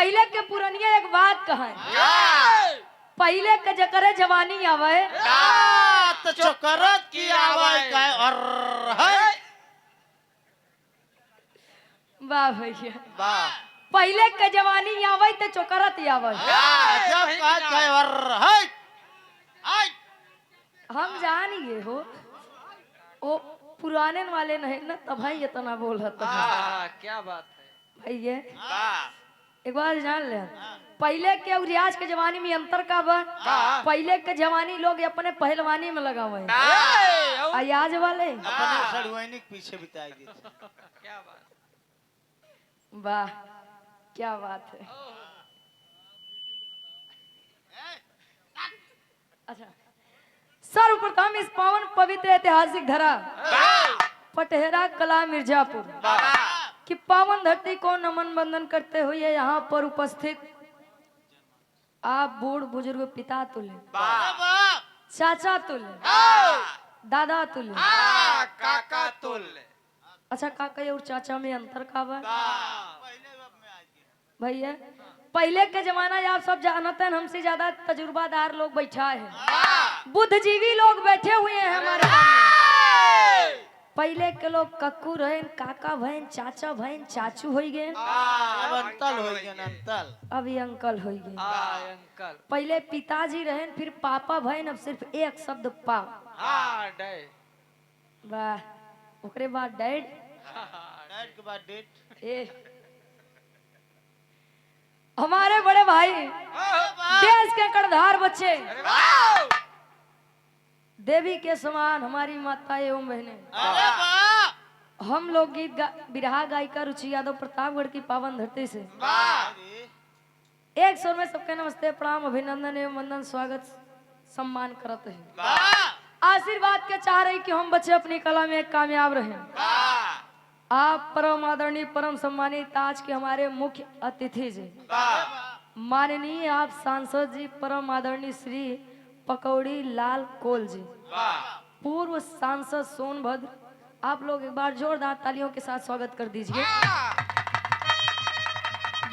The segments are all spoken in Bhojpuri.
पहले के पुरनिया एक बात कहे, पहले के जकरे जवानी आवे तो चोकरत की आवाज का और है। वाह भैया, वाह पहले के जवानी आवे तो चोकरत आवे। जब का और है हम जान गए हो ओ पुराने वाले नहीं ना, तब भाई इतना बोल रहा क्या बात है भैया। एक बार जान ले, पहले के और आज के जवानी में अंतर का बा। पहले के जवानी लोग अपने पहलवानी में लगा हुए हैं, आज वाले अपने सड़ुआनी के पीछे बिताई देते। क्या बात, वाह क्या बात है। अच्छा, सर्वप्रथम इस पावन पवित्र ऐतिहासिक धरा पटहेरा कला मिर्जापुर की पावन धरती को नमन बंदन करते हुए यहाँ पर उपस्थित आप बूढ़ बुजुर्ग पिता तुल्य, चाचा तुल्य, दादा तुल्य, काका तुल्य। अच्छा काका और चाचा में अंतर का बा भैया? पहले के जमाना आप सब जानते हैं, हमसे ज्यादा तजुर्बादार लोग बैठा है, बुद्धिजीवी लोग बैठे हुए हैं हमारे सामने। पहले के लोग कक्कू रहे, काका भैन, चाचा भैन, चाचू हो गए, अब अंतल हो गया ना, अंतल अभी अंकल हो गए। अंकल पहले पिताजी रहे, फिर पापा भैन, अब सिर्फ एक शब्द पा। वाह, ओकरे बाद डैड, डैड के बाद डेट। ए हमारे बड़े भाई, देश के कर्णधार बच्चे, देवी के समान हमारी माता एवं बहने, हम लोग गीत बिरहा गायिका रुचि यादव प्रतापगढ़ की पावन धरती से एक स्वर में सबके नमस्ते प्रणाम अभिनंदन एवं वंदन स्वागत सम्मान करते हैं। आशीर्वाद के चाह रही कि हम बच्चे अपनी कला में कामयाब रहें। आप परम आदरणीय परम सम्मानित आज के हमारे मुख्य अतिथि जी, माननीय आप सांसद जी परम आदरणीय श्री पकौड़ी लाल कोल जी, पूर्व सांसद सोनभद्र, आप लोग एक बार जोरदार तालियों के साथ स्वागत कर दीजिए।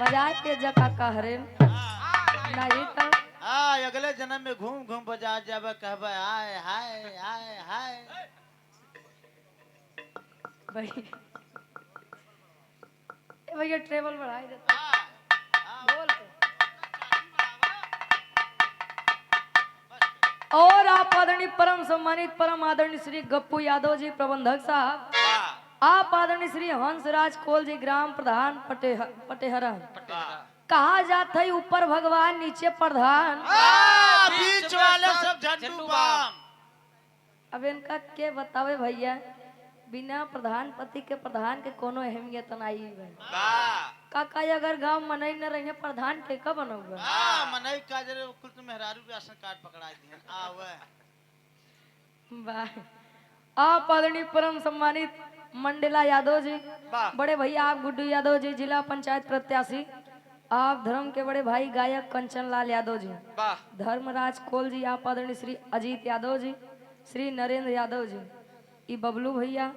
बजाए के जका का हरेन नहीं तो अगले जन्म में घूम घूम बाजार जाबे कहबे हाय हाय हाय हाय। भाई भैया ट्रेवल बढ़ाई देता बोल और आप आदरणीय परम सम्मानित परम आदरणीय श्री गप्पू यादव जी प्रबंधक साहब, आप आदरणीय श्री हंसराज कोल जी ग्राम प्रधान पटेहरा, कहा जाता है ऊपर भगवान नीचे प्रधान, बीच वाले सब झंडू बाम। अब इनका के बतावे भैया, बिना प्रधानपति के प्रधान के कोनो अहमियत नहीं है। काका अगर गांव मनई न रहे प्रधान के कब बनोगे? मनई का जरे कुल तो मेहरारू के राशन कार्ड पकड़ा दिए आवे। वाह, आप आदरणीय परम सम्मानित मंडला यादव जी, बड़े भैया आप गुड्डू यादव जी जिला पंचायत प्रत्याशी, आप धर्म के बड़े भाई गायक कंचन लाल यादव जी, धर्मराज कोल जी, आप आदरणीय श्री अजीत यादव जी, श्री नरेंद्र यादव जी, ई बबलू भैया,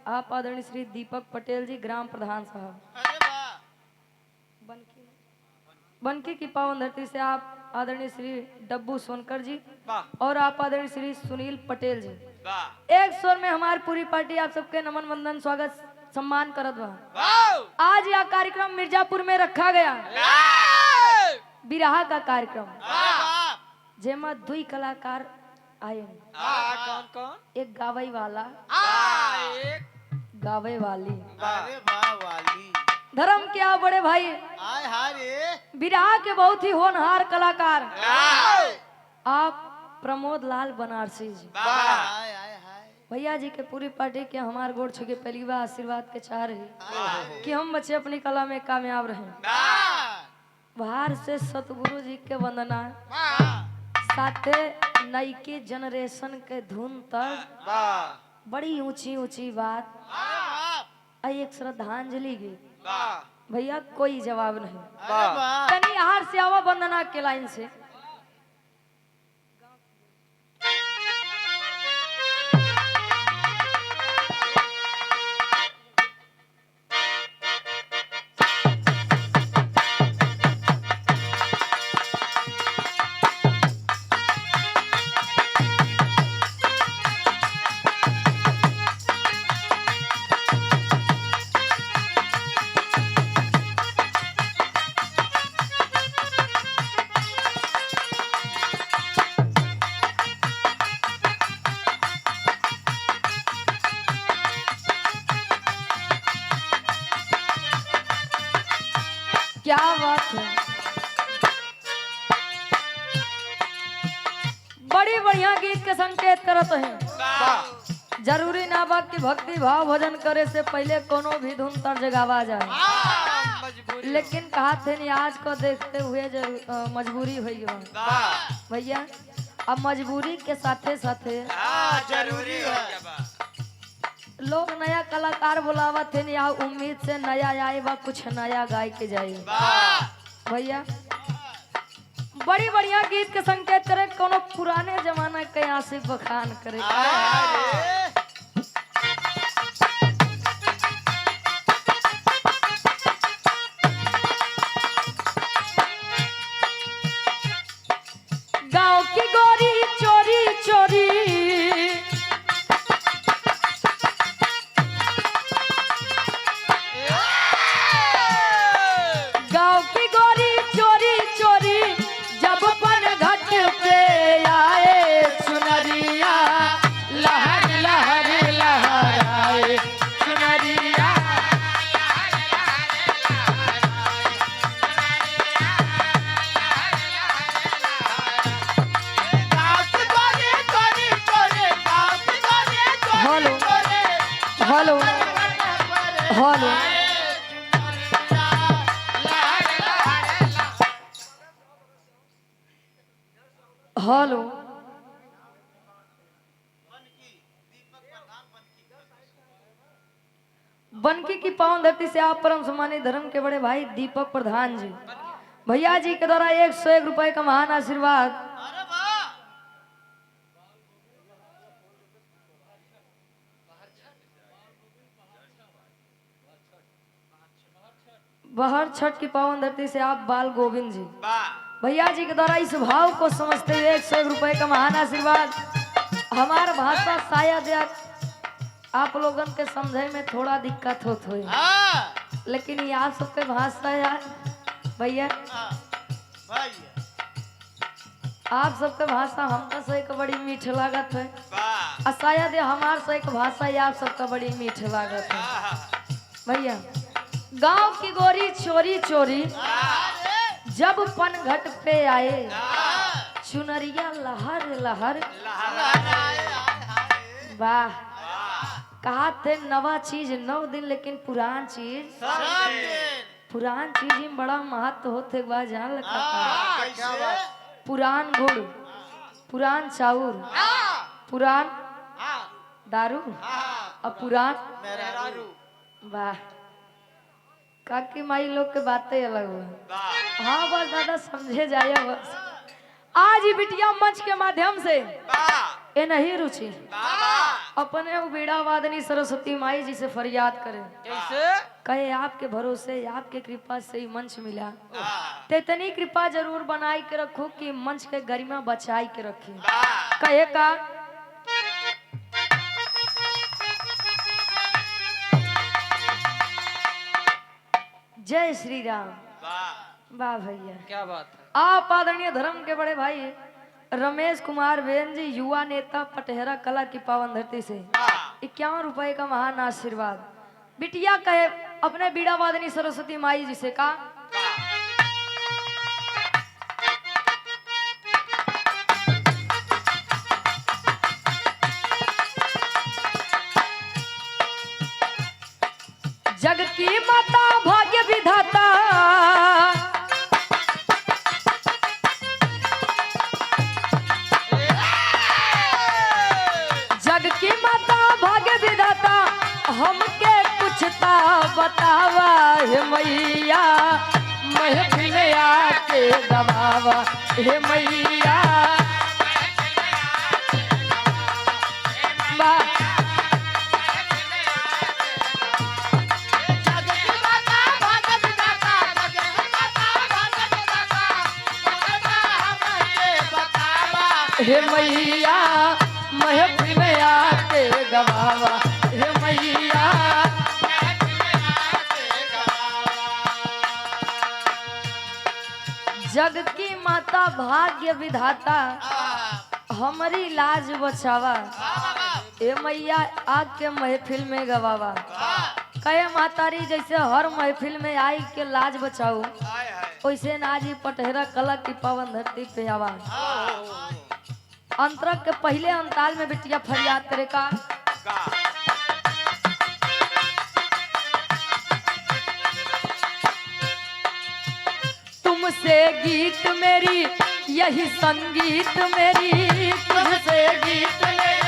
आप आदरणीय श्री दीपक पटेल जी ग्राम प्रधान साहब, बनकी की पावन धरती से आप आदरणीय श्री डब्बू सोनकर जी और आप आदरणीय श्री सुनील पटेल जी, एक स्वर में हमारी पूरी पार्टी आप सबके नमन वंदन स्वागत सम्मान करत बा। आज यह कार्यक्रम मिर्जापुर में रखा गया, बिरहा का कार्यक्रम, जेमा दुई कलाकार आए, कौन कौन? एक गावई वाला, एक गावे वाली। अरे वाह वाली, धर्म के आप बड़े भाई, हाय हाय रे, बिरहा के बहुत ही होनहार कलाकार आप प्रमोद लाल बनारसी जी, हाय हाय हाय। भैया जी के पूरी पार्टी के हमारे गोड़ छुके पहली बार आशीर्वाद के चाह रही कि हम बच्चे अपनी कला में कामयाब रहें। बाहर से सतगुरु जी के वंदना, साथे नई के जनरेशन के धुन तक बड़ी ऊंची ऊंची बात, एक श्रद्धांजलि गीत, भैया कोई जवाब नहीं। तनी हार से आवा वंदना के लाइन से। क्या बात है। बड़ी बढ़िया गीत के संकेत करत है। जरूरी ना बा कि भक्ति भाव भजन करे से पहले कोनो भी धुन तर्ज गावा जाए, मजबूरी लेकिन कहा थे नहीं आज को देखते हुए मजबूरी हुई हो भैया। अब मजबूरी के साथे साथे जरूरी है। लोग नया कलाकार बुलावा थे नहीं, यहाँ उम्मीद से नया आए बा कुछ नया गाय के जाए भैया। बड़ी बढ़िया गीत के संकेत करे, कोनो पुराने जमाना के आशिक बखान करे। गाँव की गोरी चोरी चोरी गाँव की गोरी चोरी चोरी जब पन घट पे आए सुनरिया लहर लहर लहराए सुनरिया। हेलो हेलो हेलो हेलो बनकी की पावन धरती से आप परम सम्मानित धर्म के बड़े भाई दीपक प्रधान जी भैया जी के द्वारा 101 रुपए का महान आशीर्वाद बहर छठ की पावन धरती से आप बाल गोविंद जी भैया जी के द्वारा इस भाव को समझते हुए 101 रुपए का महान आशीर्वाद। हमारा भाषा शायद या आप लोगन के समझे में थोड़ा दिक्कत होत हुई, लेकिन ये आप सबके भाषा यार भैया आप सबके भाषा हमका से एक बड़ी मीठ लागत है और शायद हमार से एक भाषा ये आप सबका बड़ी मीठ लागत है भैया। गांव की गोरी चोरी चोरी जब पन घट पे आए चुनरिया लहर लहर। वाह कहा थे नवा चीज 9 दिन, लेकिन पुरान चीज ही बड़ा महत्व होते बा जान लगा। पुरान गुड़, पुरान चाउर, पुरान दारू और पुरान वाह काकी माई लोग के बातें अलग हुआ। हाँ बस दादा समझे जाए बस। आज ही बिटिया मंच के माध्यम से ये नहीं रुचि अपने बीड़ा वादनी सरस्वती माई जी से फरियाद करें कैसे कहे आपके भरोसे आपके कृपा से ही मंच मिला, तो इतनी कृपा जरूर बनाई के रखो कि मंच के गरिमा बचाई के रखे। कहे का जय श्री राम। वाह भैया क्या बात है। आप आदरणीय धर्म के बड़े भाई रमेश कुमार बेन जी युवा नेता पटेहरा कला की पावन धरती से 51 रुपए का महान आशीर्वाद। बिटिया कहे अपने बीड़ा वादनी सरस्वती माई जी से का जग की माता भाग्य विधाता जग की माता भाग्य विधाता हमके कुछ ता बतावा हे मैया महफिल आके दबावा हे मैया। हे मैया महफिल आके गवावा हे मैया। जग की माता भाग्य विधाता हमारी लाज बचावा हे मैया आके महफिल में गवावा। कहे महतारी जैसे हर महफिल में आई के लाज बचाऊ हाय हाय वैसे नाजी पटहरा कला की पावन धरती पे आवाज अंतरक के पहले अंताल में बिटिया फरियाद करे का का तुमसे गीत मेरी यही संगीत मेरी तुमसे गीत मेरी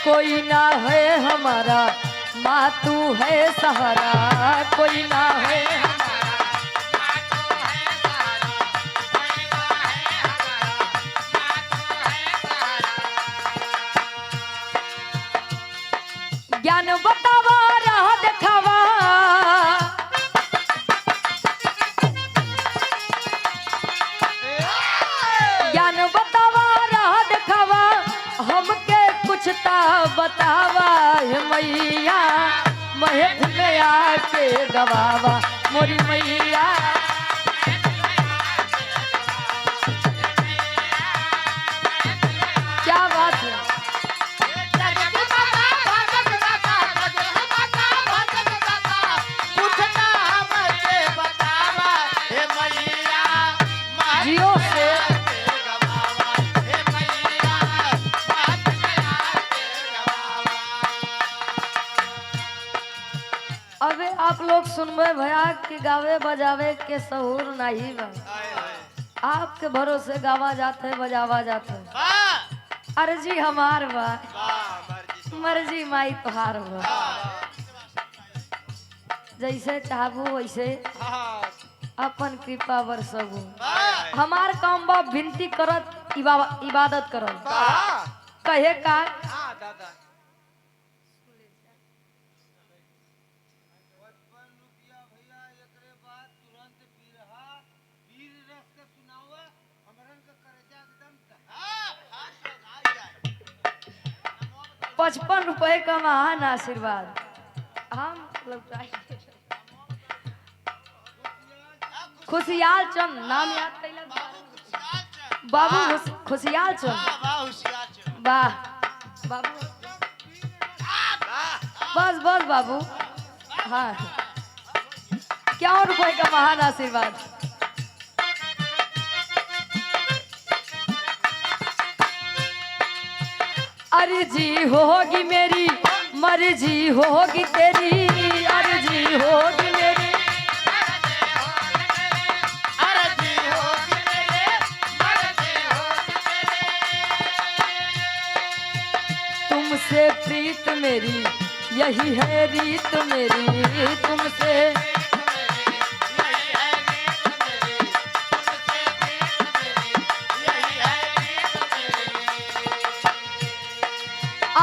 कोई ना है हमारा माँ तू है सहारा कोई ना है ज्ञान बतावा राह देखावा ज्ञान बतावा राह देखावा हमके कुछ ता बतावा हे मैया महक में आके गवावा मोरी मैया क्या बात है जियो से अबे आप लोग सुनबे भैया कि गावे बजावे के सहूर नहीं बा आपके भरोसे गावा जाते बजावा जाते अर्जी हमार बा मर्जी माई तुहार बा जैसे चाहबू वैसे अपन कृपा बरसबू हमार काम बा विनती करत इबादत करत कहे का दादा ₹55 का महान आशीर्वाद हम लौटाएंगे। खुशियाल चंद नाम याद कैला बाबू खुशियाल चंद वाह बाबू बस बस बाबू हाँ ₹51 का महान आशीर्वाद अर्जी होगी मेरी मर्जी होगी तेरी अर्जी होगी मेरी तुमसे प्रीत मेरी यही है रीत मेरी तुमसे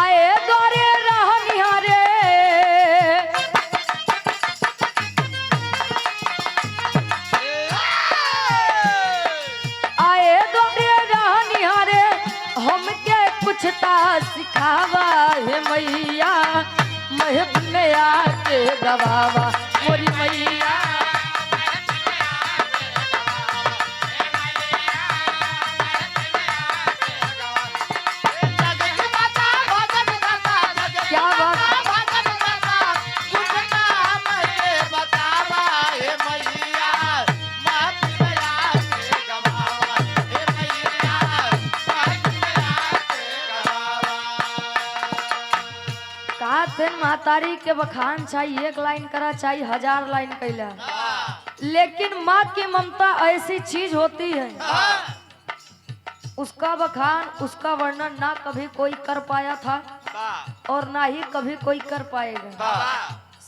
आए द्वारे राह निहारे आए द्वारे राह निहारे हमके कुछ ता सिखावा हे मैया महब में आके गवावा मोरी मैया क्या बात कहा थे महतारी के बखान चाहिए 1 लाइन करा चाहिए 1000 लाइन कैला लेकिन माँ की ममता ऐसी चीज होती है उसका बखान उसका वर्णन ना कभी कोई कर पाया था और ना ही कभी कोई कर पाएगा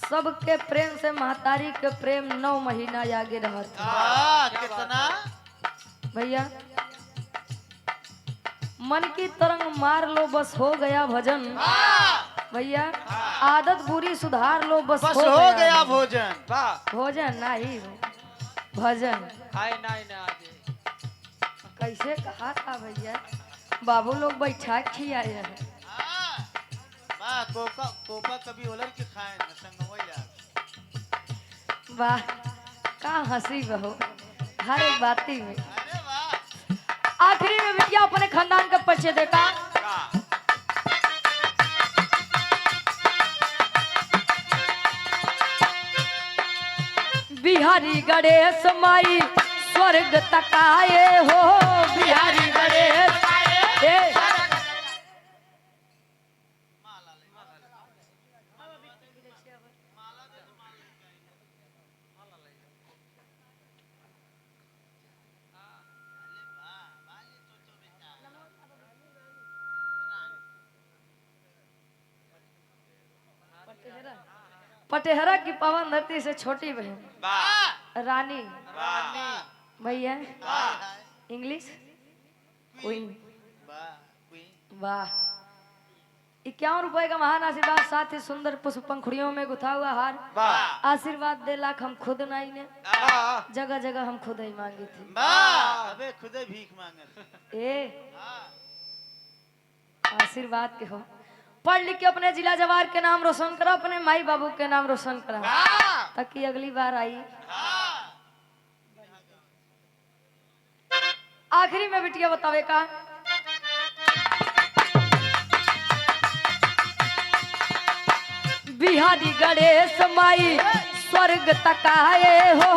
सबके प्रेम से महतारी के प्रेम 9 महीना आगे रहा था कितना भैया मन की तरंग मार लो बस हो गया भजन भैया आदत बुरी सुधार लो बस बस हो गया भोजन भोजन नहीं भजन हाय नाई ना आजे कैसे कहा था भैया बाबू लोग बैठा खियाए हैं वाह कोका कोका कभी ओलर के खाए न संग होइला वाह का हंसी बहो हर एक बाती में अरे वाह आखिरी में बिटिया अपने खानदान का परिचय देगा। बिहारी गणेश माई स्वर्ग तकाए हो, बिहारी गणेश पटेहरा की पवन धरती से छोटी बहन रानी भैया इंग्लिश क्वीन। वाह, 51 रुपए का महान आशीर्वाद, साथ ही सुंदर पुष्प पंखुड़ियों में गुथा हुआ हार। आशीर्वाद दे लाख हम खुद नहीं ने, जगह जगह हम खुद ही मांगी थी। अबे खुदे भीख मांगल। ए आशीर्वाद के हो, पढ़ लिख के अपने जिला जवार के नाम रोशन करो, अपने माई बाबू के नाम रोशन करो, ताकि अगली बार आई। आखिरी में बिटिया बतावे का। बिहारी गणेश माई स्वर्ग तकाए हो,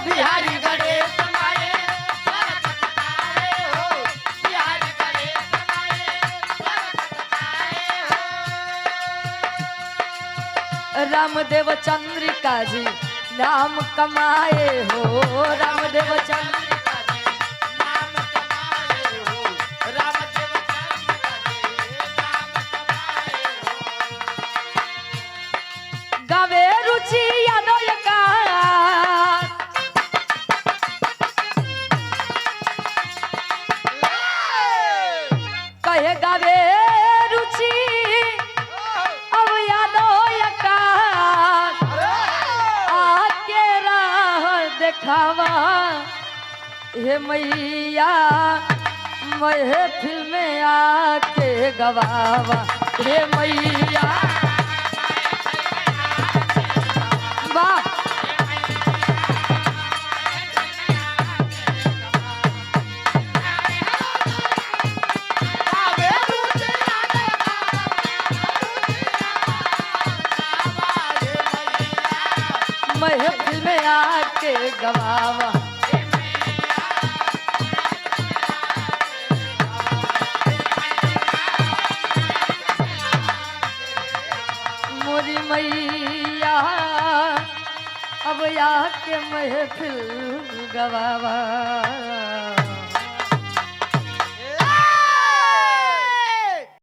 बिहारी गणेश माई स्वर्ग तकाए हो, बिहारी गणेश माई स्वर्ग तकाए हो। रामदेव चंद्रिका जी नाम कमाए हो, रामदेव चंद्रिका जी नाम कमाए हो, रामदेव चंद्रिका जी नाम कमाए हो। गावे रुचि यादव का कहे गावे रुचि अब यादव का आके राह देखावा, हे मैया महफिल में आके गवावा, हे मैया। वाह, महफिल में आके गवावा, मोरी मैया अब आके महफिल गवावा।